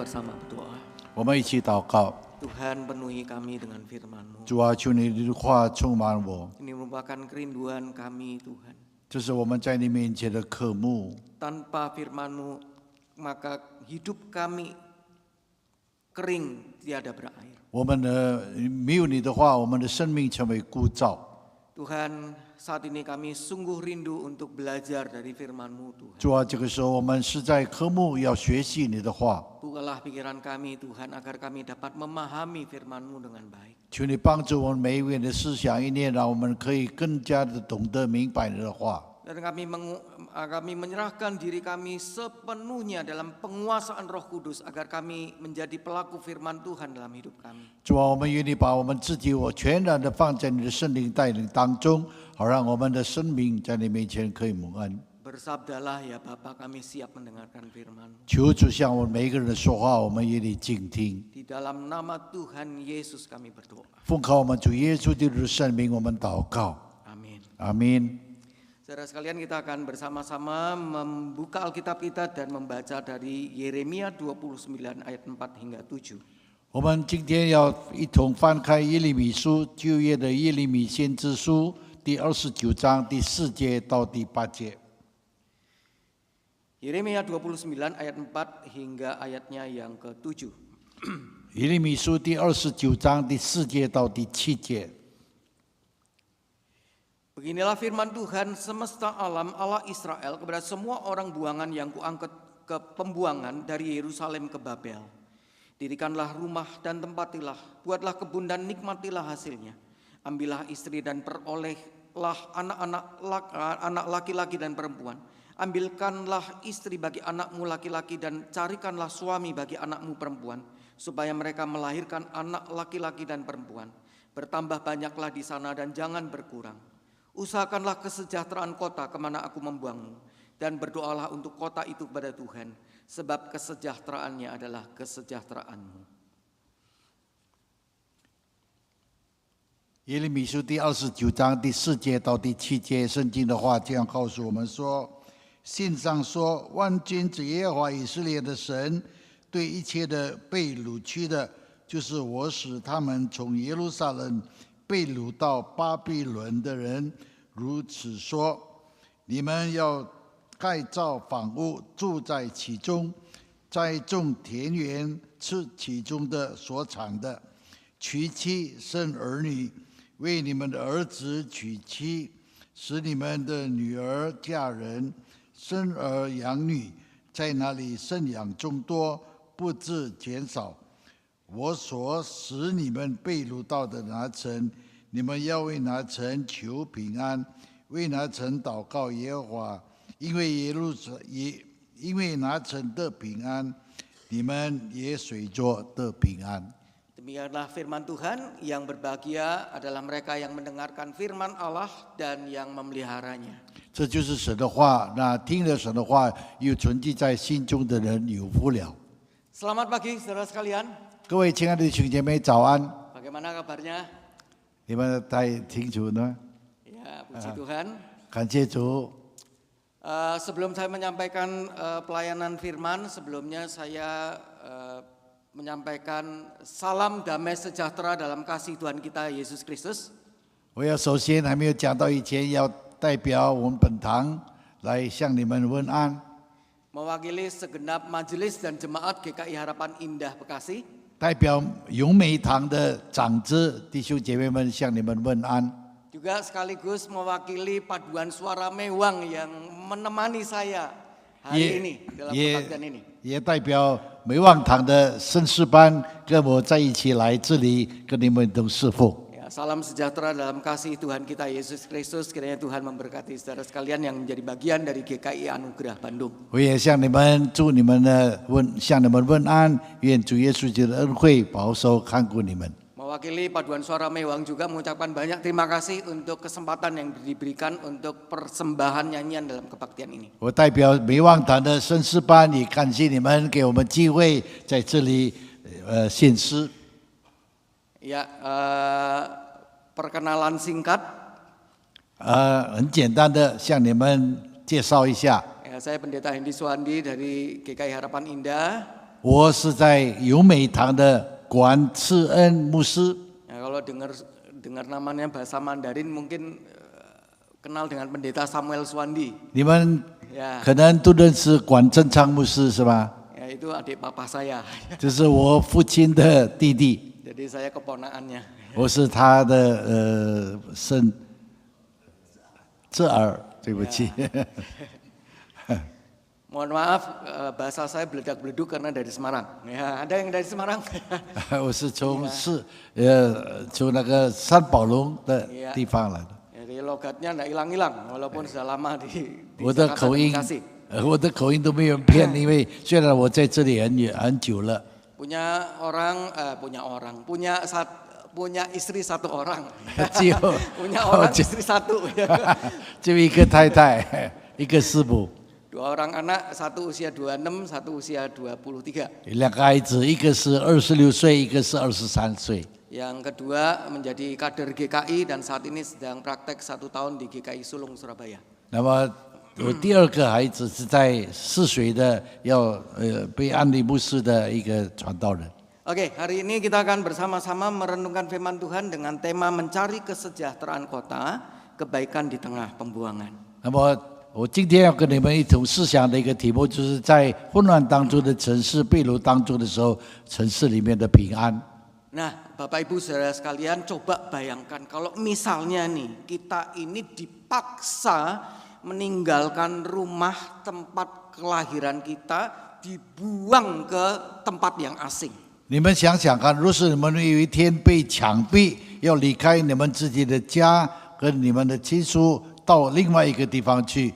bersama berdoa. 我们一起祷告。 Tuhan, penuhi kami dengan firman-Mu. 主啊，求你的话充满我， Ini merupakan kerinduan kami, Tuhan. 这是我们在你面前的渴慕。 Tanpa firman-Mu, maka hidup kami kering, tiada berair. 我们的没有你的话，我们的生命成为枯燥。 Tuhan, saat ini kami sungguh rindu untuk belajar dari firman-Mu, Tuhan. 主啊，这个时候我们实在渴慕要学习你的话， Bukalah pikiran kami, Tuhan, agar kami dapat memahami firman-Mu dengan baik. 求你帮助我们每一位人的思想意念，让我们可以更加的懂得明白你的话。 Dan kami menyerahkan diri kami sepenuhnya dalam penguasaan Roh Kudus agar kami menjadi pelaku firman Tuhan dalam hidup kami. 主啊，我们愿你把我们自己全然的放在你的圣灵带领当中，好让我们的生命在你面前可以蒙恩。 Bersabdalah ya Bapa, kami siap mendengarkan firman-Mu. 求主向我们每一个人的说话，我们愿意静听。 Di dalam nama Tuhan Yesus kami berdoa. 奉靠我们主耶稣基督的圣名，我们祷告。 Amin. 阿门。 Saudara sekalian, kita akan bersama-sama membuka Alkitab kita dan membaca dari Yeremia 29 ayat 4 hingga 7. 我们今天要一同翻开耶利米书，旧约的耶利米先知书第29章第4节到第8节。 Yeremia 29 ayat 4 hingga ayatnya yang ke-7. 耶利米书第29章第4节到第7节。 Beginilah firman Tuhan semesta alam, Allah Israel, kepada semua orang buangan yang kuangkat ke pembuangan dari Yerusalem ke Babel. Dirikanlah rumah dan tempatilah, buatlah kebun dan nikmatilah hasilnya. Ambillah istri dan perolehlah anak laki-laki dan perempuan. Ambilkanlah istri bagi anakmu laki-laki dan carikanlah suami bagi anakmu perempuan, supaya mereka melahirkan anak laki-laki dan perempuan. Bertambah banyaklah di sana dan jangan berkurang. Usahakanlah kesejahteraan kota kemana aku membuangmu, dan berdoalah untuk kota itu kepada Tuhan, sebab kesejahteraannya adalah kesejahteraanmu. 耶利米书第29章第4节到第7节，圣经的话这样告诉我们说：信上说，万军之耶和华以色列的神对一切的被掳去的，就是我使他们从耶路撒冷被掳到巴比伦的人，如此说：你们要盖造房屋，住在其中，栽种田园，吃其中的所产的，娶妻生儿女，为你们的儿子娶妻，使你们的女儿嫁人，生儿养女，在那里生养众多，不致减少。我所使你们被掳到的那城，你们要为那城求平安，为那城祷告耶和华，因为那城的平安，你们也随着得平安。 Demikianlah firman Tuhan, yang berbahagia adalah mereka yang mendengarkan firman Allah dan yang memeliharanya. 这就是神的话，那听了神的话又存记在心中的人有福了。 Selamat pagi saudara sekalian. 各位亲爱的弟兄姐妹，早安！ Bagaimana kabarnya? 你们太清楚呢？ Ya, puji Tuhan. 感谢主。 Sebelum saya menyampaikan pelayanan firman, sebelumnya saya menyampaikan salam damai sejahtera dalam kasih Tuhan kita Yesus Kristus. 我要首先还没有讲到以前，要代表我们本堂来向你们问安。 Mewakili segenap majelis dan jemaat GKI Harapan Indah Bekasi. 代表永美堂的长子弟兄姐妹们向你们问安。 Juga sekaligus mewakili paduan suara mewang yang menemani saya hari ini dalam kebaktian ini. 也代表美望堂的圣诗班跟我在一起来这里跟你们都侍奉。 Ya, salam sejahtera dalam kasih Tuhan kita Yesus Kristus. Kiranya Tuhan memberkati saudara sekalian yang menjadi bagian dari GKI Anugerah Bandung. 我也向你们祝你们向你们问安，愿主耶稣基督的恩惠保守看顾你们。 Mewakili paduan suara mewang juga mengucapkan banyak terima kasih untuk kesempatan yang diberikan untuk persembahan nyanyian dalam kebaktian ini. 我代表美望堂的圣诗班，也感谢你们给我们机会在这里献诗。 Ya, perkenalan singkat. 很简单的向你们介绍一下。 Ya, saya Pendeta Hendy Suwandi dari GKI Harapan Indah. 我是在永美堂的管次恩牧师。 Ya, kalau dengar namanya bahasa Mandarin mungkin kenal dengan pendeta Samuel Swandi. 你们 Ya, 可能都认识管正昌牧师是吧？ ya itu adik papa saya. 这是我父亲的弟弟， Jadi saya keponakannya. 我是他的侄儿，对不起。 Mohon maaf bahasa saya beledak-beleduk karena dari Semarang. Ya, ada yang dari Semarang? 我是从那个三宝龙的地方来的。 Jadi logatnya enggak hilang-hilang walaupun sudah lama di 我的 Jakarta 口 dan 音 Bekasi.，我的口音都没有骗，因为虽然我在这里很久了。 punya istri satu orang. 只有 punya orang istri satu. 就一个太太，一个师母， Dua orang anak, satu usia 26, satu usia 23. 两个孩子，一个是26岁，一个是23岁。 Yang kedua menjadi kader GKI dan saat ini sedang praktek 1 tahun di GKI Sulung Surabaya. 那么我第二个孩子是在泗水的，要被安利牧师的一个传道人。 Oke, hari ini kita akan bersama-sama merenungkan firman Tuhan dengan tema mencari kesejahteraan kota, kebaikan di tengah pembuangan. 那么我今天要跟你们一同思想的一个题目，就是在混乱当中的城市、被掳当中的时候，城市里面的平安。 Nah, Bapak Ibu Saudara sekalian, coba bayangkan kalau misalnya nih kita ini dipaksa meninggalkan rumah tempat kelahiran kita, dibuang ke tempat yang asing. 你们想想看，若是你们有一天被强逼要离开你们自己的家，跟你们的亲属到另外一个地方去，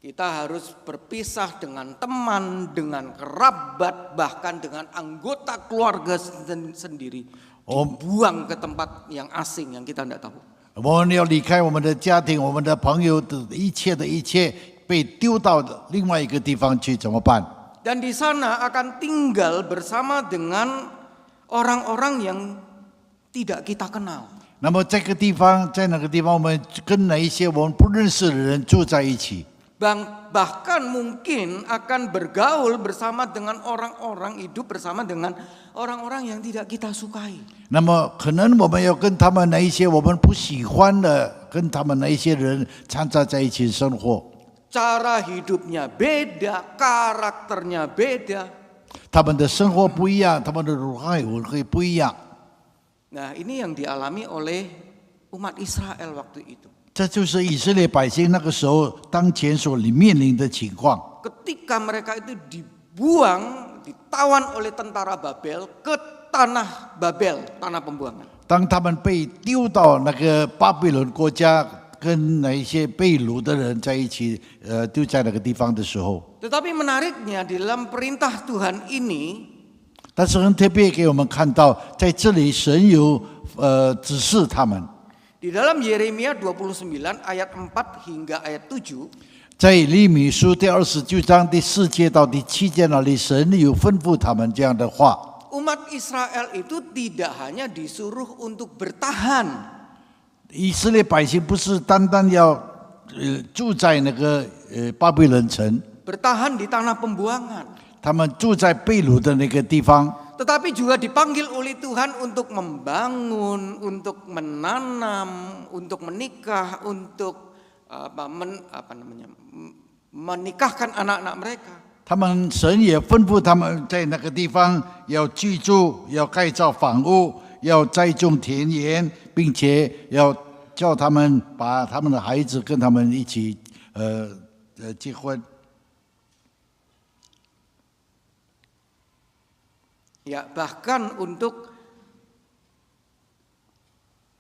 Kita harus berpisah dengan teman, dengan kerabat, bahkan dengan anggota keluarga sendiri. Dibuang ke tempat yang asing yang kita tidak tahu. 我们要离开我们的家庭、我们的朋友的一切，被丢到另外一个地方去，怎么办？ Dan di sana akan tinggal bersama dengan orang-orang yang tidak kita kenal. 那么这个地方，在那个地方，我们跟哪一些我们不认识的人住在一起？ Bahkan mungkin akan bergaul bersama dengan orang-orang, hidup bersama dengan orang-orang yang tidak kita sukai. 那么可能我们要跟他们那一些我们不喜欢的，跟他们那一些人掺杂在一起生活。 Cara hidupnya beda, karakternya beda. 他们的生活不一样，他们的文化会不一样。 Nah, ini yang dialami oleh umat Israel waktu itu. 这就是以色列百姓那个时候当前所面临的情况。 Ketika mereka itu ditawan oleh tentara Babel ke tanah Babel, tanah pembuangan. 当他们被丢到那个巴比伦国家，跟那一些被掳的人在一起，丢在那个地方的时候， Tetapi menariknya di dalam perintah Tuhan ini, 但是很特别给我们看到，在这里神有指示他们。 di dalam Yeremia 29 ayat 4 hingga ayat 7, 在利米书第29章第4节到第7节那里，神有吩咐他们这样的话。 umat Israel itu tidak hanya disuruh untuk bertahan, 以色列百姓不是单单要住在那个巴比伦城， bertahan di tanah pembuangan, 他们住在被掳的那个地方， tetapi juga dipanggil oleh Tuhan untuk membangun, untuk menanam, untuk menikah, untuk menikahkan anak-anak mereka. 他们神也吩咐他们在那个地方要居住，要盖造房屋，要栽种田园，并且要叫他们把他们的孩子跟他们一起结婚。 Ya, bahkan untuk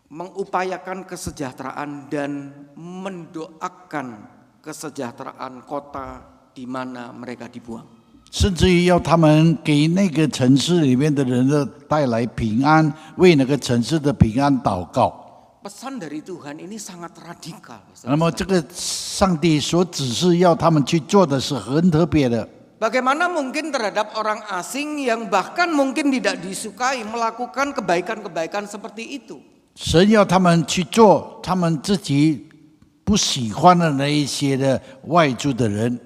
mengupayakan kesejahteraan dan mendoakan kesejahteraan kota di mana mereka dibuang. 甚至于要他们给那个城市里面的人带来平安，为那个城市的平安祷告。 Pesan dari Tuhan ini sangat radikal. 那么这个上帝所指示要他们去做的是很特别的。 Bagaimana mungkin terhadap orang asing yang bahkan mungkin tidak disukai melakukan kebaikan-kebaikan seperti itu? 神要他们去做他们自己不喜欢的那一些的外族的人。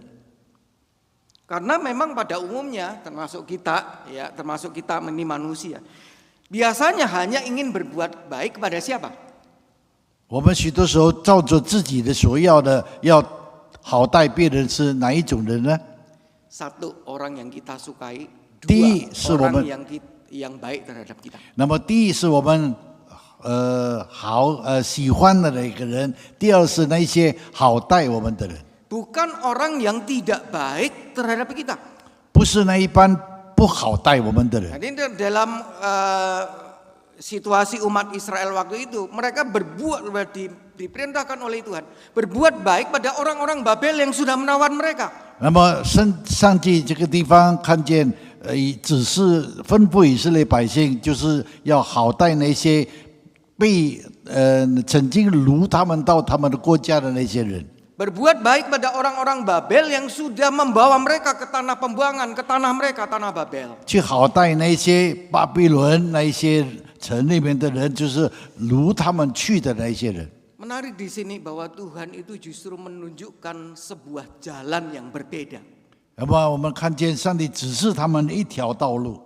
Karena memang pada umumnya termasuk kita ini manusia, biasanya hanya ingin berbuat baik kepada siapa? 我们许多时候照着自己的所要的，要好待别人是哪一种人呢？ Satu, orang yang kita sukai. 第 Dua, 一是我 orang 们， yang baik terhadap kita. 那么第一是我们喜欢的那个人，第二是那些好待我们的人， Bukan orang yang tidak baik terhadap kita. 不是那一般不好待我们的人。 Jadi dalam situasi umat Israel waktu itu, mereka diperintahkan oleh Tuhan berbuat baik pada orang-orang Babel yang sudah menawan mereka. 那么上帝这个地方看见，只是吩咐以色列百姓，就是要好待那些被曾经掳他们到他们的国家的那些人。 Berbuat baik pada orang-orang Babel yang sudah membawa mereka ke tanah pembuangan, ke tanah mereka, tanah Babel. 去好待那些巴比伦那些城里面的人，就是掳他们去的那些人。 Menarik di sini bahwa Tuhan itu justru menunjukkan sebuah jalan yang berbeda. 那么我们看见上帝指示他们一条道路，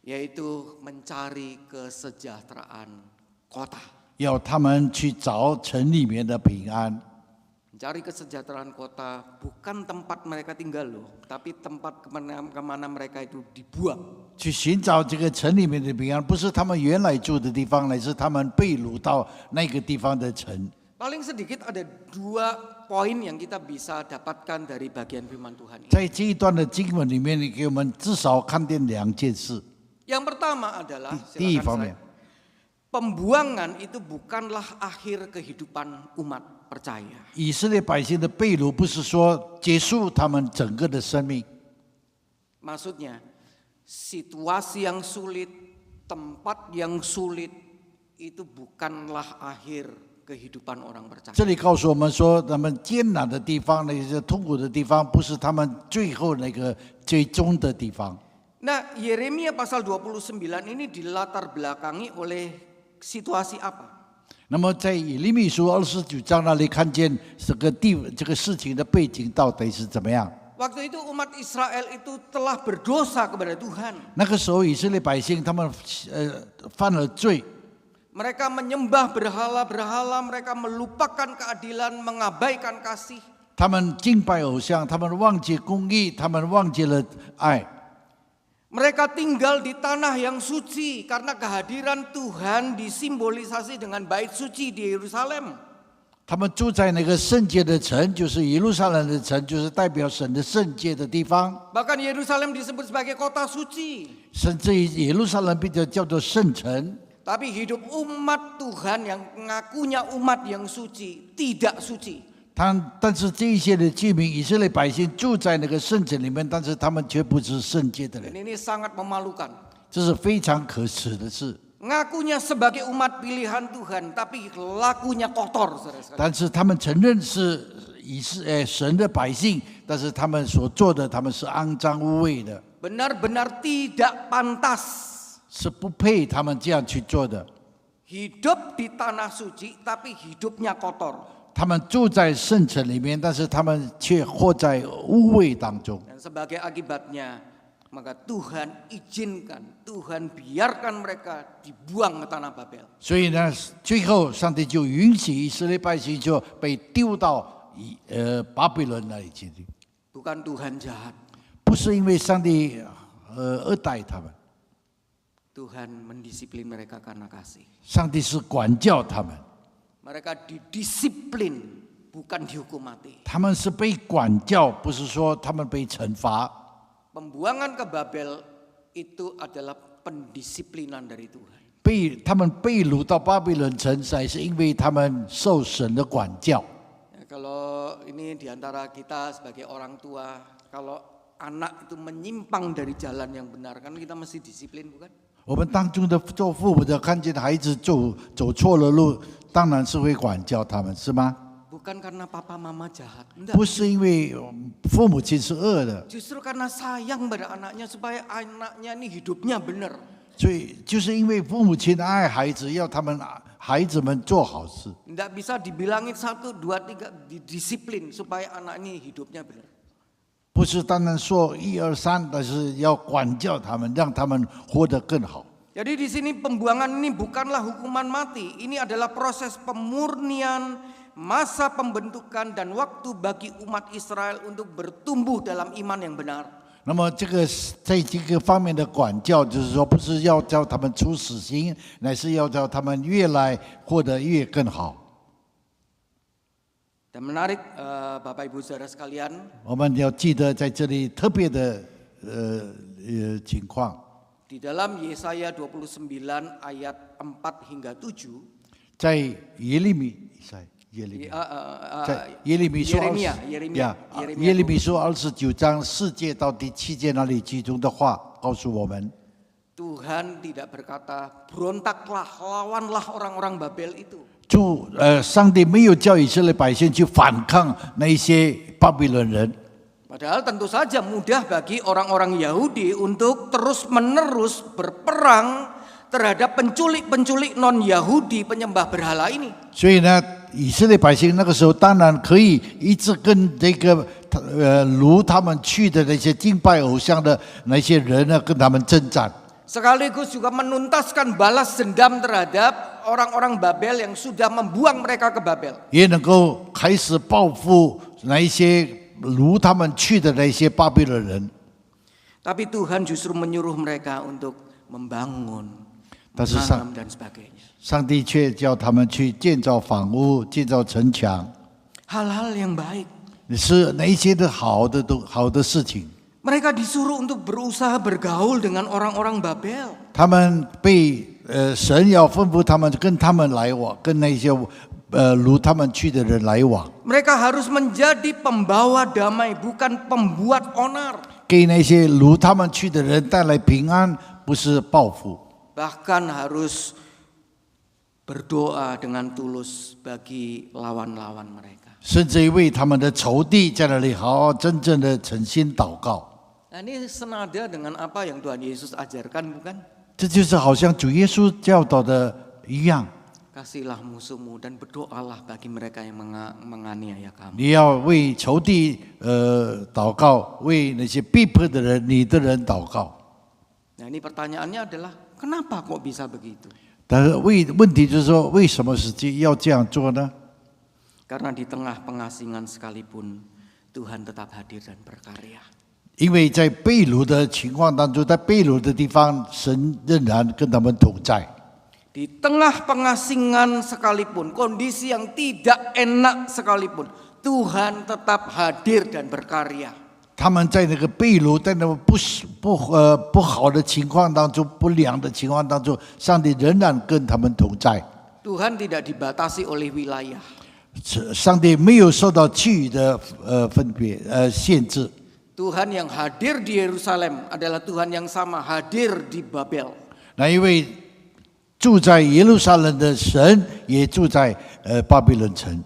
Yaitu mencari kesejahteraan kota. 要他们去找城里面的平安。 Mencari kesejahteraan kota bukan tempat mereka tinggal loh, tapi tempat kemana mereka itu dibuang. 去寻找这个城里面的平安，不是他们原来住的地方，乃是他们被掳到那个地方的城。 Paling sedikit ada 2 poin yang kita bisa dapatkan dari bagian firman Tuhan ini. 在这一段的经文里面，你给我们至少看见2件事。 Yang pertama adalah 第一 silakan 方 saya. 面， Pembuangan itu bukanlah akhir kehidupan umat percaya. 以色列百姓的被掳，不是说结束他们整个的生命。 Maksudnya, situasi yang sulit, tempat yang sulit, itu bukanlah akhir kehidupan orang percaya. 这里告诉我们说，他们艰难的地方，那些痛苦的地方，不是他们最后那个最终的地方。 Nah, Yeremia pasal 29 ini dilatar belakangi oleh situasi apa? 那么在以利米书29章那里看见这个事情的背景到底是怎么样？ Waktu itu umat Israel itu telah berdosa kepada Tuhan. 那个时候以色列百姓他们犯了罪， Mereka menyembah berhala-berhala, mereka melupakan keadilan, mengabaikan kasih. 他们敬拜偶像，他们忘记公义，他们忘记了爱。 Mereka tinggal di tanah yang suci karena kehadiran Tuhan disimbolisasi dengan bait suci di Yerusalem. 他们住在那个圣洁的城，就是耶路撒冷的城，就是代表神的圣洁的地方。 Bahkan Yerusalem disebut sebagai kota suci. 甚至于耶路撒冷被叫做圣城。 Tapi hidup umat Tuhan yang mengakunya umat yang suci tidak suci. 但是这一些的居民，以色列百姓住在那个圣城里面，但是他们却不是圣洁的人， Dan ini sangat memalukan. 这是非常可耻的事。 Ngakunya sebagai umat pilihan Tuhan, tapi lakunya kotor, saudara-saudara. 但是他们承认是神的百姓，但是他们所做的，他们是肮脏污秽的， Benar-benar tidak pantas 是不配他们这样去做的。 hidup di tanah suci, tapi hidupnya kotor. 他们住在圣城里面，但是他们却活在污秽当中。 Dan sebagai akibatnya, maka Tuhan izinkan, Tuhan biarkan mereka dibuang ke tanah Babel. 所以呢，最后上帝就允许以色列百姓就被丢到巴比伦那里去。 Bukan Tuhan jahat, 不是因为上帝恶待他们， Tuhan mendisiplin mereka karena kasih. 上帝是管教他们， Mereka didisiplin, bukan dihukum mati. 他们是被管教，不是说他们被惩罚。 Pembuangan ke Babel itu adalah pendisiplinan dari Tuhan. 他们被掳到巴比伦城，乃是因为他们受神的管教。 Ya, kalau ini diantara kita sebagai orang tua, kalau anak itu menyimpang dari jalan yang benar, kan kita mesti disiplin, bukan? 我们当中的做父母的，看见孩子走错了路，当然是会管教他们，是吗？ Bukan karena papa mama jahat, enggak. 不是因为父母亲是恶的， Justru karena sayang pada anaknya supaya anaknya ini hidupnya benar. 所以就是因为父母亲爱孩子，要孩子们做好事。 Enggak bisa dibilangin 1, 2, 3 disiplin supaya anak ini hidupnya benar. 不是单单说1、2、3，但是要管教他们，让他们活得更好。 Jadi di sini pembuangan ini bukanlah hukuman mati, ini adalah proses pemurnian, masa pembentukan dan waktu bagi umat Israel untuk bertumbuh dalam iman yang benar. 那么这个在这个方面的管教，就是说不是要叫他们处死刑，乃是要叫他们越来活得越更好。 Dan menarik Bapak Ibu Saudara sekalian, 我们要记得在这里特别的情况， di dalam Yesaya 29 ayat 4 hingga 7, 在耶利米书耶利米书29章4节到第7节那里其中的话告诉我们， Tuhan tidak berkata berontaklah, lawanlah orang-orang Babel itu. 上帝没有叫以色列百姓去反抗那些巴比伦人。 Padahal tentu saja mudah bagi orang-orang Yahudi untuk terus-menerus berperang terhadap penculik-penculik non-Yahudi penyembah berhala ini. 所以呢，以色列百姓那个时候当然可以一直跟这个掳他们去的那些敬拜偶像的那些人呢，跟他们征战。 Sekaligus juga menuntaskan balas dendam terhadap orang-orang Babel yang sudah membuang mereka ke Babel. 也能够开始报复那一些掳他们去的那些巴比伦人。 Tapi Tuhan justru menyuruh mereka untuk membangun, 但是 menanam dan sebagainya. 上帝却叫他们去建造房屋、建造城墙， Hal-hal yang baik. 是那一些的好的事情。 Mereka disuruh untuk berusaha bergaul dengan orang-orang Babel. 他们被神要吩咐他们跟他们来往，跟那些掳他们去的人来往。 Mereka harus menjadi pembawa damai, bukan pembuat onar. 给那些掳他们去的人带来平安，不是报复。 Bahkan harus berdoa dengan tulus bagi lawan-lawan mereka. 甚至于为他们的仇敌在那里好好真正的诚心祷告。 Nah, ini senada dengan apa yang Tuhan Yesus ajarkan, bukan? 这就是好像主耶稣教导的一样， Kasihilah musuhmu dan berdoalah bagi mereka yang menganiaya kamu. 你要为仇敌祷告，为那些逼迫的人、你的人祷告。 Nah, ini pertanyaannya adalah kenapa kok bisa begitu? 但是问题就是说，为什么是要这样做呢？ Karena di tengah pengasingan sekalipun Tuhan tetap hadir dan berkarya. 因为在被掳的情况当中，在被掳的地方，神仍然跟他们同在。 Di tengah pengasingan sekalipun, kondisi yang tidak enak sekalipun, Tuhan tetap hadir dan berkarya. 他们在那个被掳，在那个不好的情况当中、不良的情况当中，上帝仍然跟他们同在。 Tuhan tidak dibatasi oleh wilayah. 上帝没有受到区域的限制。 Tuhan yang hadir di Yerusalem adalah Tuhan yang sama hadir di Babel. 那因为住在耶路撒冷的神也住在巴比伦城。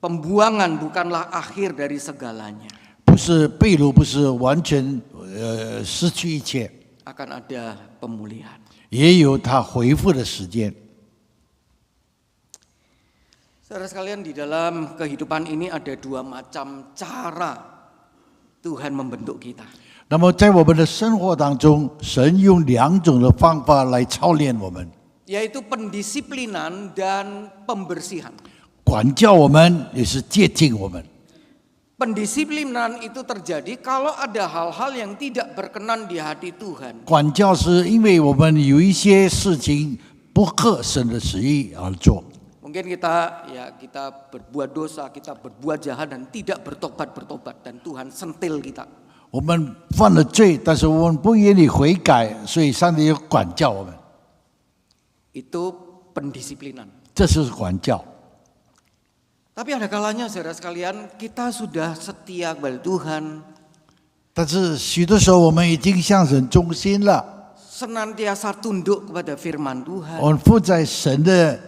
Pembuangan bukanlah akhir dari segalanya. 不是被掳，不是完全失去一切， Akan ada pemulihan. 也有他恢复的时间。 Saudara sekalian, di dalam kehidupan ini ada dua macam cara Tuhan membentuk kita. 那么在我们的生活当中，神用2种的方法来操练我们， Yaitu pendisiplinan dan pembersihan. 管教我们，也是洁净我们。 Pendisiplinan itu terjadi kalau ada hal-hal yang tidak berkenan di hati Tuhan. 管教是因为我们有一些事情不合神的旨意而做。 Mungkin kita berbuat dosa, kita berbuat jahat dan tidak bertobat dan Tuhan sentil kita. 我们犯了罪，但是我们不愿意悔改，所以上帝要管教我们。 Itu pendisiplinan. 这就是管教。 Tapi ada kalanya saudara sekalian, kita sudah setia kepada Tuhan, 但是许多时候我们已经向神忠心了， senantiasa tunduk kepada firman Tuhan. 我们伏在神的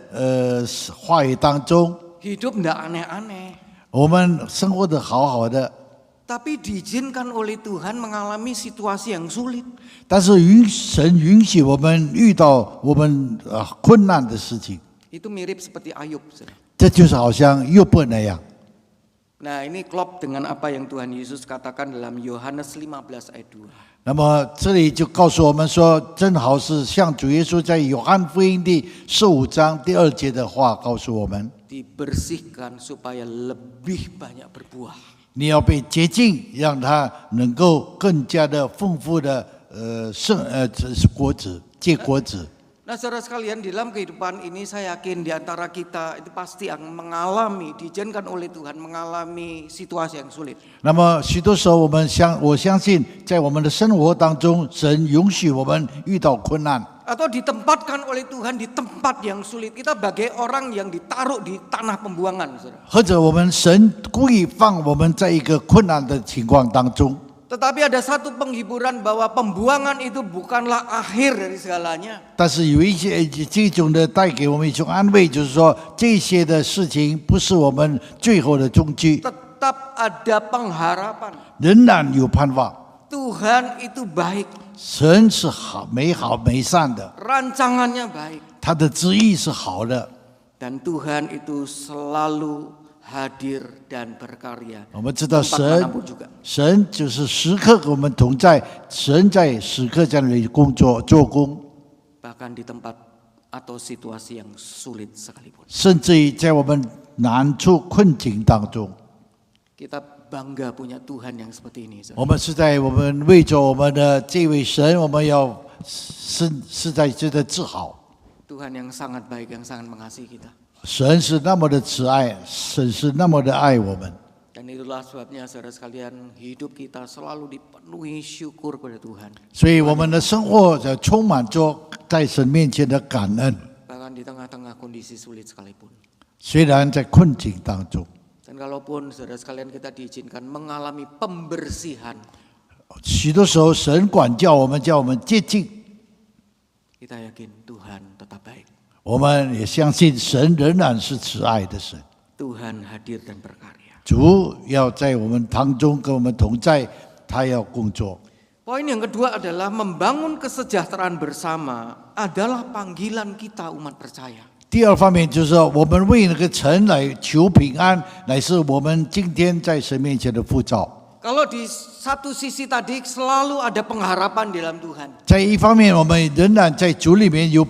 话语当中， Hidup tidak aneh-aneh. 我们生活的好好的， Tapi diizinkan oleh Tuhan mengalami situasi yang sulit. 但是神允许我们遇到我们困难的事情， Itu mirip seperti Ayub. 这就是好像约伯那样。Nah, ini klop dengan apa yang Tuhan Yesus katakan dalam Yohanes 15 ayat 2. 那么这里就告诉我们说，正好是像主耶稣在约翰福音第15章第2节的话告诉我们： Dibersihkan supaya lebih banyak berbuah. 你要被洁净，让它能够更加的丰富的果子，结果子。 Nah, saudara sekalian, di dalam kehidupan ini saya yakin di antara kita itu pasti yang mengalami, diizinkan oleh Tuhan mengalami situasi yang sulit. 那么许多时候，我相信，在我们的生活当中，神允许我们遇到困难， Atau ditempatkan oleh Tuhan di tempat yang sulit. Kita bagai orang yang ditaruh di tanah pembuangan, saudara. 或者我们神故意放我们在一个困难的情况当中。 Tetapi ada satu penghiburan bahwa pembuangan itu bukanlah akhir dari segalanya. 但是有一些这种的带给我们一种安慰，就是说这些的事情不是我们最后的终局， Tetap ada pengharapan. 仍然有盼望。 Tuhan itu baik. 神是好、美好、美善的， Rancangannya baik. 他的旨意是好的。 Dan Tuhan itu selalu hadir dan berkarya. 我们知道 Tempat 神 manapun juga. 神就是时刻跟我们同在，神在时刻在那里工作做工， Bahkan di tempat atau situasi yang sulit sekalipun. 甚至于在我们难处困境当中， Kita bangga punya Tuhan yang seperti ini. Saudara. 我们是在我们为着我们的这位神，我们要是在值得自豪。 Tuhan yang sangat baik, yang sangat mengasihi kita. 神是那么的慈爱，神是那么的爱我们， Dan itulah sebabnya saudara sekalian hidup kita selalu dipenuhi syukur kepada Tuhan. 所以我们的生活就充满着在神面前的感恩， Bahkan di tengah-tengah kondisi sulit sekalipun. 虽然在困境当中。 Dan kalaupun saudara sekalian kita diizinkan mengalami pembersihan, 许多时候神管教我们，叫我们洁净， kita yakin Tuhan tetap baik. 我们也相信神仍然是慈爱的神。 Tuhan hadir dan berkarya. 主要在我们当中跟我们同在，他要工作。 Poin yang kedua adalah membangun kesejahteraan bersama adalah panggilan kita umat percaya. 第二方面就是说，我们为那个城来求平安，乃是我们今天在神面前的呼召。 Kalau di satu sisi tadi selalu ada pengharapan di dalam Tuhan. 在一方面，我们仍然在主里面有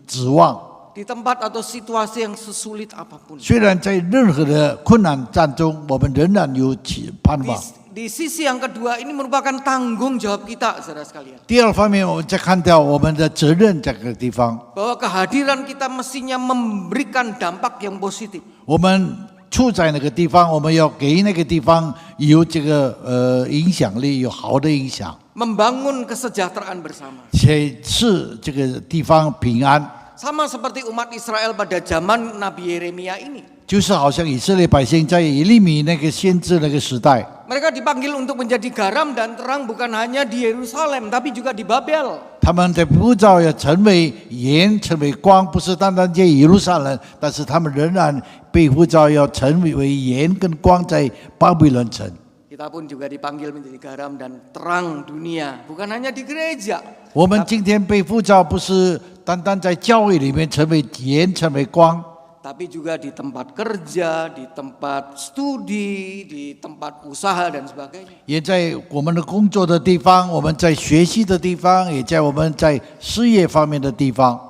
指望， Di tempat atau situasi yang sesulit apapun. 虽然在任何的困难战中，我们仍然有盼望。 Di sisi yang kedua ini merupakan tanggung jawab kita, saudara sekalian. 第二方面，我们再看到我们的责任这个地方， Bahwa kehadiran kita mestinya memberikan dampak yang positif. 我们处在那个地方，我们要给那个地方有这个影响力，有好的影响， Membangun kesejahteraan bersama. 且是这个地方平安。 Sama seperti umat Israel pada zaman Nabi Yeremia ini. 就是好像以色列百姓在以利米那个先知那个时代， Mereka dipanggil untuk menjadi garam dan terang bukan hanya di Yerusalem tapi juga di Babel. 他们的呼召要成为盐，成为光，不是单单在耶路撒冷，但是他们仍然被呼召要成为盐跟光在巴比伦城。 Kita pun juga dipanggil menjadi garam dan terang dunia, bukan hanya di gereja. 我们今天被呼召，不是单单在教会里面成为盐，成为光。 Tapi juga di tempat kerja, di tempat studi, di tempat usaha dan sebagainya. 也在我们的工作的地方，我们在学习的地方，也在我们在事业方面的地方。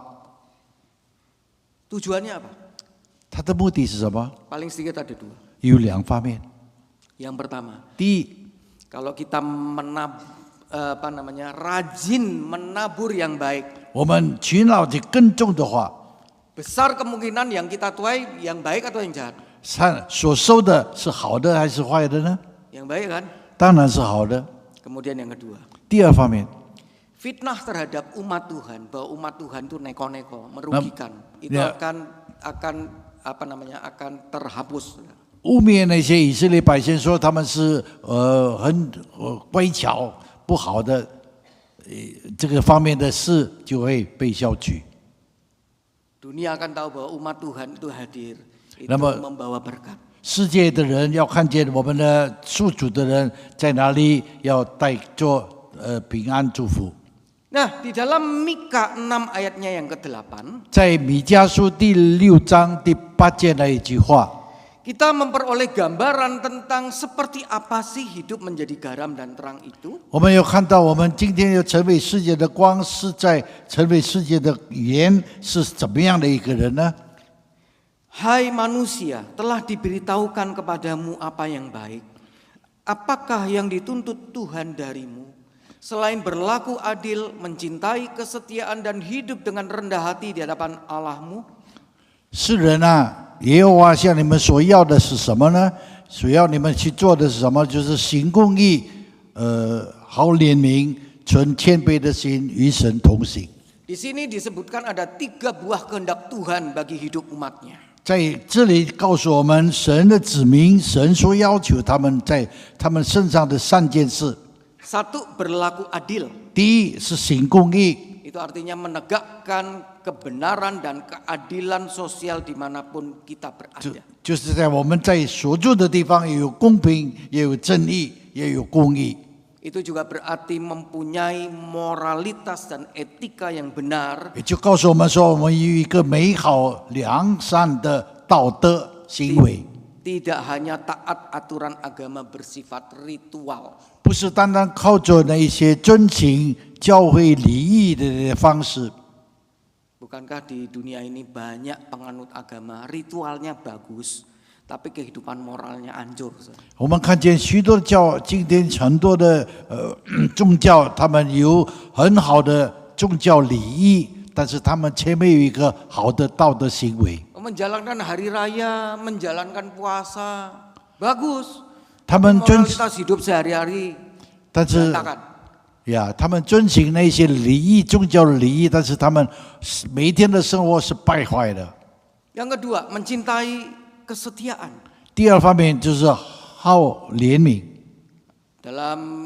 Tujuannya apa? 它的目的是什么？ Paling sedikit ada dua. 有两方面。 Yang pertama, 第一， kalau kita rajin menabur yang baik, 我们勤劳地耕种的话， besar kemungkinan yang kita tuai yang baik atau yang jahat? 所收的是好的还是坏的呢？ Yang baik kan? 当然是好的。 Kemudian yang kedua, 第二方面， fitnah terhadap umat Tuhan bahwa umat Tuhan itu neko-neko, merugikan, itu ya. akan terhapus. 污蔑那些以色列百姓说他们是很乖巧不好的，这个方面的事就会被消去。 Dunia akan tahu bahwa umat Tuhan itu hadir, itu Nama- membawa berkat. 世界的人要看见我们的属主的人在哪里，要带着平安祝福。 Nah, di dalam Mika 6 ayatnya yang ke-8, 在米迦书第6章第8节那一句话， kita memperoleh gambaran tentang seperti apa sih hidup menjadi garam dan terang itu. 我们有看到，我们今天要成为世界的光，是在成为世界的盐，是怎么样的一个人呢？ Hai manusia, telah diberitahukan kepadamu apa yang baik. Apakah yang dituntut Tuhan darimu? Selain berlaku adil, mencintai kesetiaan dan hidup dengan rendah hati di hadapan Allahmu. 世人啊，耶和华向你们所要的是什么呢？所要你们去做的是什么？就是行公义，好怜悯，存谦卑的心，与神同行。 Di sini disebutkan ada 3 buah kehendak Tuhan bagi hidup umatnya. 在这里告诉我们，神的子民，神所要求他们在他们身上的3件事。 Satu, berlaku adil. 第一是行公义， Itu artinya menegakkan kebenaran dan keadilan sosial dimanapun kita berada. 就是在我们在所住的地方也有公平，也有正义，也有公义。 Itu juga berarti mempunyai moralitas dan etika yang benar. 也就告诉我们说，我们有一个美好良善的道德行为， Tidak hanya taat aturan agama bersifat ritual. 不是单单靠着那一些遵循教会礼仪的方式。 Bukankah di dunia ini banyak penganut agama ritualnya bagus, tapi kehidupan moralnya hancur. 我们看见许多今天很多的宗教，他们有很好的宗教礼仪，但是他们却没有一个好的道德行为。 Menjalankan hari raya, menjalankan puasa, bagus. 他们遵， Moralitas hidup sehari-hari 但是 berantakan. 呀，他们遵循那些礼仪，宗教的礼仪，但是他们每一天的生活是败坏的。 Yang kedua, mencintai kesetiaan. 第二方面就是好怜悯。 Dalam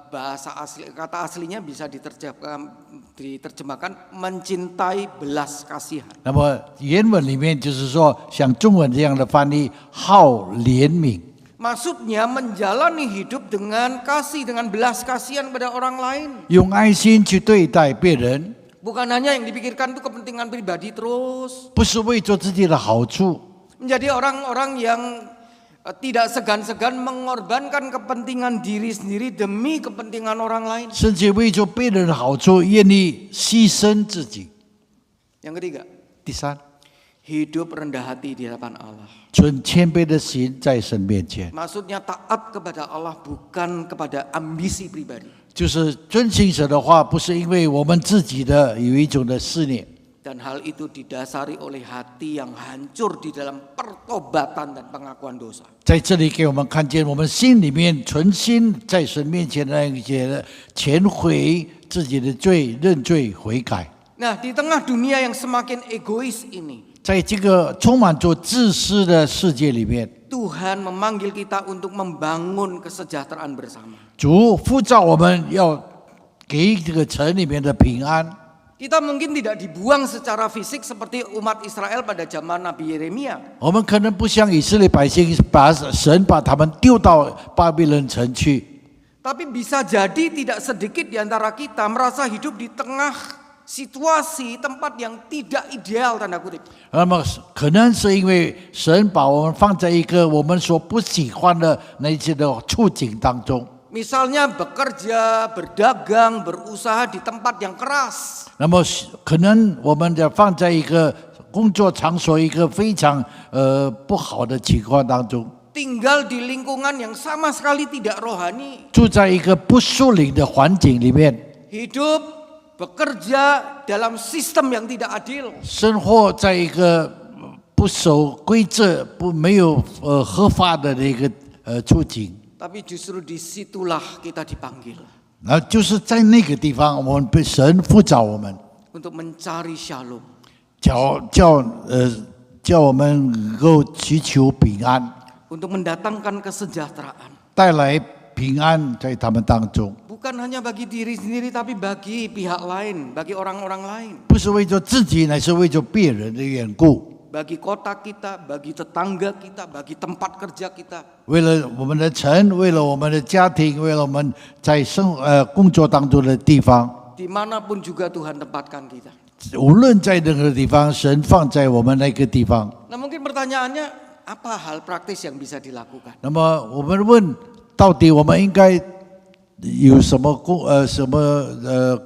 bahasa asli, kata aslinya bisa diterjemahkan mencintai belas kasihan. 那么原文里面就是说，像中文这样的翻译，好怜悯。 Maksudnya menjalani hidup dengan kasih, dengan belas kasihan pada orang lain. 用爱心去对待别人， Bukan hanya yang dipikirkan itu kepentingan pribadi terus. 不是为着自己的好处， Menjadi orang-orang yang tidak segan-segan mengorbankan kepentingan diri sendiri demi kepentingan orang lain. 甚至为着别人的好处，愿意牺牲自己。 Yang ketiga, 第三， hidup rendah hati di hadapan Allah. 存谦卑的心在神面前， Maksudnya taat kepada Allah bukan kepada ambisi pribadi. 就是遵行神的话，不是因为我们自己的有一种的思念。 Dan hal itu didasari oleh hati yang hancur di dalam pertobatan dan pengakuan dosa. 在这里给我们看见，我们心里面存心在神面前的那些忏悔自己的罪、认罪悔改。 Nah, di tengah dunia yang semakin egois ini, 在这个充满着自私的世界里面， Tuhan memanggil kita untuk membangun kesejahteraan bersama. 主呼召我们要给这个城里面的平安。 Kita mungkin tidak dibuang secara fisik seperti umat Israel pada zaman Nabi Yeremia. 我们可能不像以色列百姓，神把他们丢到巴比伦城去， Tapi bisa jadi tidak sedikit di antara kita merasa hidup di tengah situasi tempat yang tidak ideal tanda kutip. 那么可能是因为神把我们放在一个我们所不喜欢的那些的处境当中。 Misalnya bekerja, berdagang, berusaha di tempat yang keras. 那么可能我们就放在一个工作场所，一个非常不好的情况当中， Tinggal di lingkungan yang sama sekali tidak rohani. 住在一个不属灵的环境里面， Hidup, bekerja dalam sistem yang tidak adil. 生活在一个不守规则、没有合法的那个处境。 Tapi justru disitulah kita dipanggil 然后就是在那个地方，我们被神呼召我们， untuk mencari shalom. 叫我们能够祈求平安， Untuk mendatangkan kesejahteraan. 带来平安在他们当中， Bukan hanya bagi diri sendiri tapi bagi pihak lain, bagi orang-orang lain. 不是为着自己，乃是为着别人的缘故。 Bagi kota kita, bagi tetangga kita, bagi tempat kerja kita. 为了我们的城，为了我们的家庭，为了我们在工作当中的地方， Dimanapun juga Tuhan tempatkan kita. 无论在任何地方，神放在我们那个地方。 Nah mungkin pertanyaannya, Apa hal praktis yang bisa dilakukan? 那么我们问，到底我们应该有什么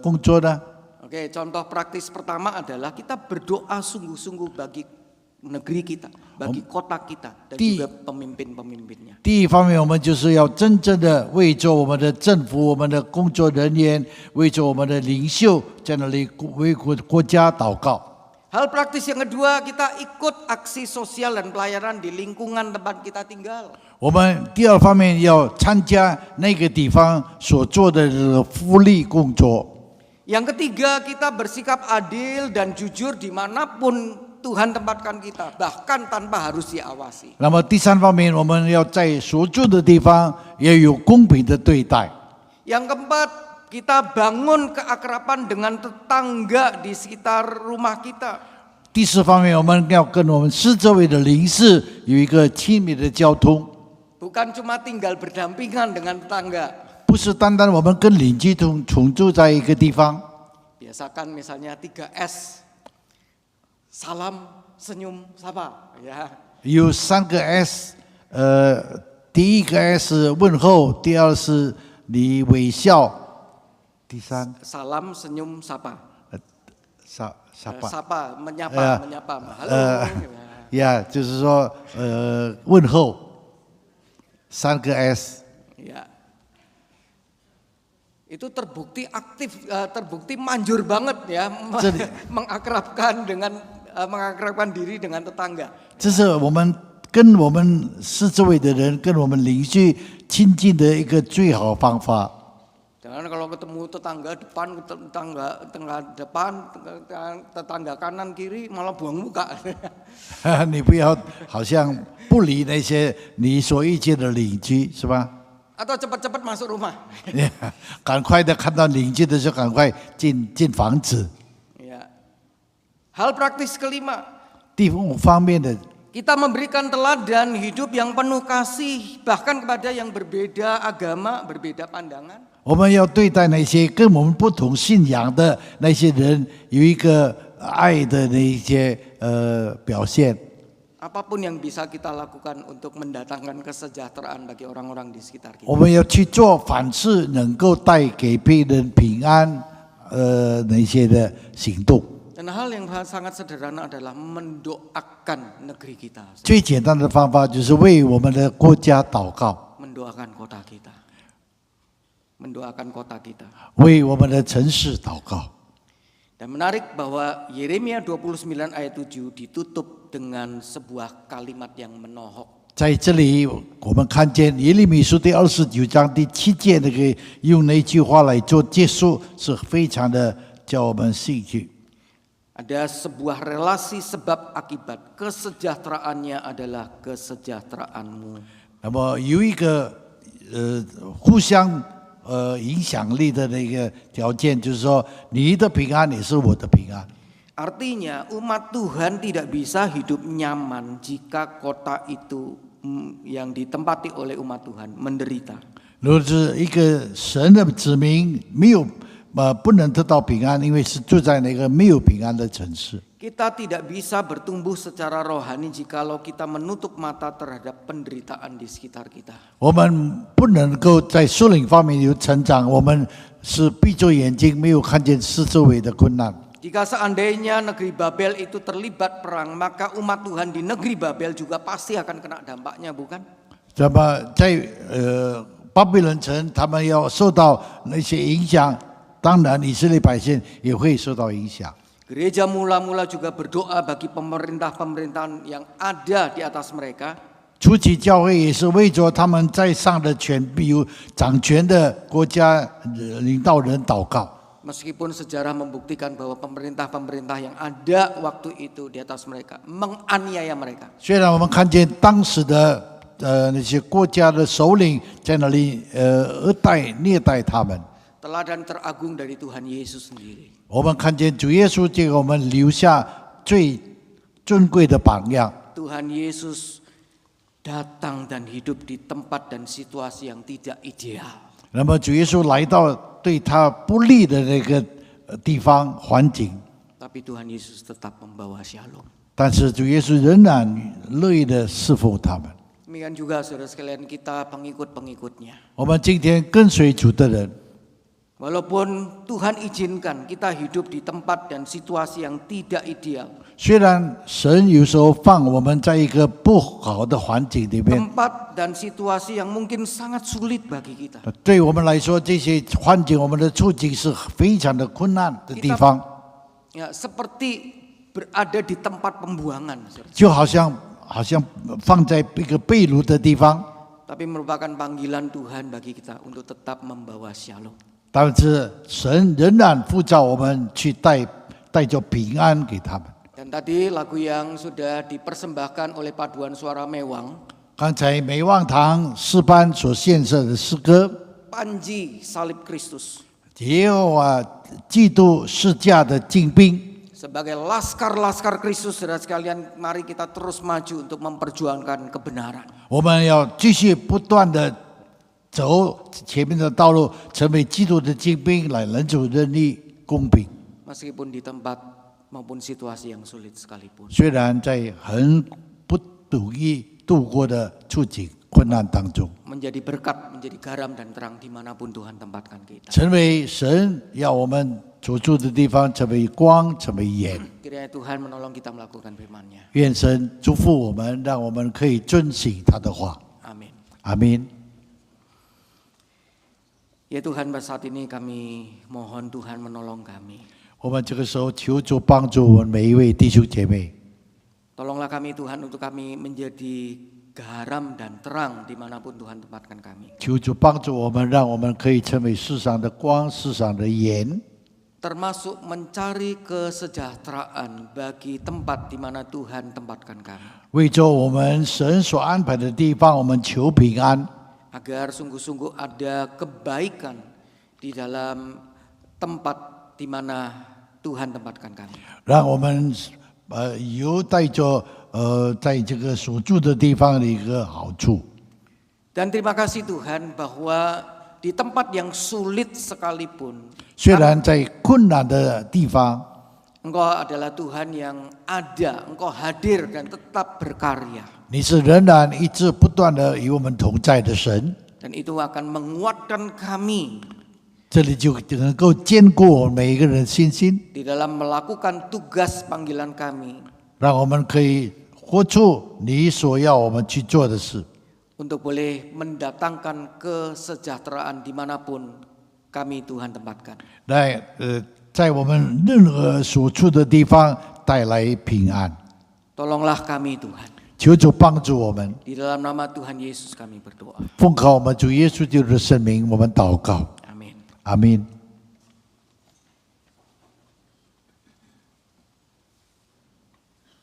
工作呢？ Oke, contoh praktis pertama adalah kita berdoa sungguh-sungguh bagi negeri kita, bagi kota kita, dan juga pemimpin-pemimpinnya. 第一方面，我们就是要真正的为着我们的政府、我们的工作人员、为着我们的领袖，在那里为国家祷告。 Hal praktis yang kedua, kita ikut aksi sosial dan pelayanan di lingkungan tempat kita tinggal. 我们第二方面要参加那个地方所做的福利工作。 Yang ketiga, kita bersikap adil dan jujur dimanapun Tuhan tempatkan kita, bahkan tanpa harus diawasi. 那么第三方面，我们要在所住的地方也有公平的对待。 Yang keempat, kita bangun keakraban dengan tetangga di sekitar rumah kita. 第四方面，我们要跟我们四周围的邻舍有一个亲密的交通， Bukan cuma tinggal berdampingan dengan tetangga. 不是单单我们跟邻居同住在一个地方。 Biasakan misalnya 3S. Salam, senyum, sapa. Ya. 有三个 S，第一个 S 问候，第二是你微笑，第三 Salam, senyum, sapa. sapa Menyapa. Halo. 呀，就是说问候，三个 S。 Ya. Itu terbukti aktif, terbukti manjur banget ya, mengakrabkan diri dengan tetangga. 这是我们跟我们四周围的人、跟我们邻居亲近的一个最好方法。 Jangan kalau ketemu tetangga depan, tetangga depan, tetangga kanan kiri malah buang muka. 你不要好像不理那些你所遇见的邻居，是吧？ Atau cepat-cepat masuk rumah. 赶快的看到邻居的时候，赶快进房子。 Ya. Hal praktis kelima, 第五方面的， kita memberikan teladan hidup yang penuh kasih, bahkan kepada yang berbeda agama, berbeda pandangan. 我们要对待那些跟我们不同信仰的那些人，有一个爱的那一些表现。 Apapun yang bisa kita lakukan untuk mendatangkan kesejahteraan bagi orang-orang di sekitar kita. 我们要去做凡事能够带给别人平安，那些的行动。 Dan hal yang sangat sederhana adalah mendoakan negeri kita. 最简单的方法就是为我们的国家祷告， Mendoakan kota kita. Mendoakan kota kita. 为我们的城市祷告。 Dan menarik bahwa Yeremia 29 ayat 7 ditutup dengan sebuah kalimat yang menohok. 在这里，我们看见耶利米书第29章第7节那个用那句话来做结束，是非常的叫我们兴趣。 Ada sebuah relasi sebab akibat, kesejahteraannya adalah kesejahteraanmu. 那么有一个互相影响力的那个条件，就是说你的平安也是我的平安。 Artinya umat Tuhan tidak bisa hidup nyaman jika kota itu yang ditempati oleh umat Tuhan menderita. 如果是一个神的子民没有不能得到平安，因为是住在那个没有平安的城市。 Kita tidak bisa bertumbuh secara rohani jikalau kita menutup mata terhadap penderitaan di sekitar kita. 我们不能够在属灵方面有成长，我们是闭着眼睛，没有看见四周围的困难。 Jika seandainya negeri Babel itu terlibat perang, maka umat Tuhan di negeri Babel juga pasti akan kena dampaknya, bukan? 那么在巴比伦城，他们要受到那些影响，当然以色列百姓也会受到影响。 Gereja mula-mula juga berdoa bagi pemerintah-pemerintahan yang ada di atas mereka. 初期教会也是为着他们在上的权柄有掌权的国家领导人祷告。 Meskipun sejarah membuktikan bahwa pemerintah-pemerintah yang ada waktu itu di atas mereka menganiaya mereka. 虽然我们看见当时的那些国家的首领在那里虐待他们， Teladan teragung dari Tuhan Yesus sendiri. 我们看见主耶稣给我们留下最尊贵的榜样。 Tuhan Yesus datang dan hidup di tempat dan situasi yang tidak ideal. 那么主耶稣来到对他不利的那个地方环境， Tapi Tuhan Yesus tetap membawa shalom. 但是主耶稣仍然乐意的侍奉他们。 Demikian juga saudara sekalian kita pengikut-pengikutnya. 我们今天跟随主的人， Walaupun Tuhan izinkan kita hidup di tempat dan situasi yang tidak ideal, 虽然神有时候放我们在一个不好的环境里面， tempat dan situasi yang mungkin sangat sulit bagi kita. 对我们来说，这些环境我们的处境是非常的困难的地方， Ya, seperti berada di tempat pembuangan, saudara. 就好像放在一个被掳的地方， Tapi merupakan panggilan Tuhan bagi kita untuk tetap membawa shalom. 但是神仍然呼召我们去带着平安给他们。 Dan tadi lagu yang sudah dipersembahkan oleh paduan suara Mewang, 刚才美望堂诗班所献设的诗歌， Panji Salib Kristus, 耶和华基督释迦的精兵， sebagai laskar-laskar Kristus, saudara sekalian, mari kita terus maju untuk memperjuangkan kebenaran. 我们要继续不断的走前面的道路，成为基督的精兵，来人主任力公平。 Meskipun di tempat maupun situasi yang sulit sekalipun. 虽然在很不容易度过的处境困难当中， Menjadi berkat, menjadi garam dan terang dimanapun Tuhan tempatkan kita. 成为神要我们所住的地方，成为光，成为盐。 Kiranya Tuhan menolong kita melakukan firman-Nya. 愿神祝福我们，让我们可以遵行他的话。 Amin. 阿门。 Ya Tuhan, pada saat ini kami mohon Tuhan menolong kami. 我们这个时候求主帮助我们每一位弟兄姐妹， Tolonglah kami Tuhan untuk kami menjadi garam dan terang dimanapun Tuhan tempatkan kami. 求主帮助我们，让我们可以成为世上的光，世上的盐。 Termasuk mencari kesejahteraan bagi tempat di mana Tuhan tempatkan kami. 为着我们神所安排的地方，我们求平安， Agar sungguh-sungguh ada kebaikan di dalam tempat di mana Tuhan tempatkan kami. 让我们有带着在这个所住的地方的一个好处。 Dan terima kasih Tuhan bahwa di tempat yang sulit sekalipun, 虽然在困难的地方， Engkau adalah Tuhan yang ada, Engkau hadir dan tetap berkarya. 你是仍然一直不断的与我们同在的神， Dan itu akan menguatkan kami 这里就能够坚固我们每一个人的信心， di dalam melakukan tugas panggilan kami 让我们可以活出你所要我们去做的事， untuk boleh mendatangkan kesejahteraan dimanapun kami Tuhan tempatkan. 来在我们任何所处的地方带来平安。 Tolonglah kami Tuhan. 求主帮助我们， Di dalam nama Tuhan Yesus kami berdoa. 奉靠我们主耶稣基督的圣名，我们祷告， Amin. 阿门。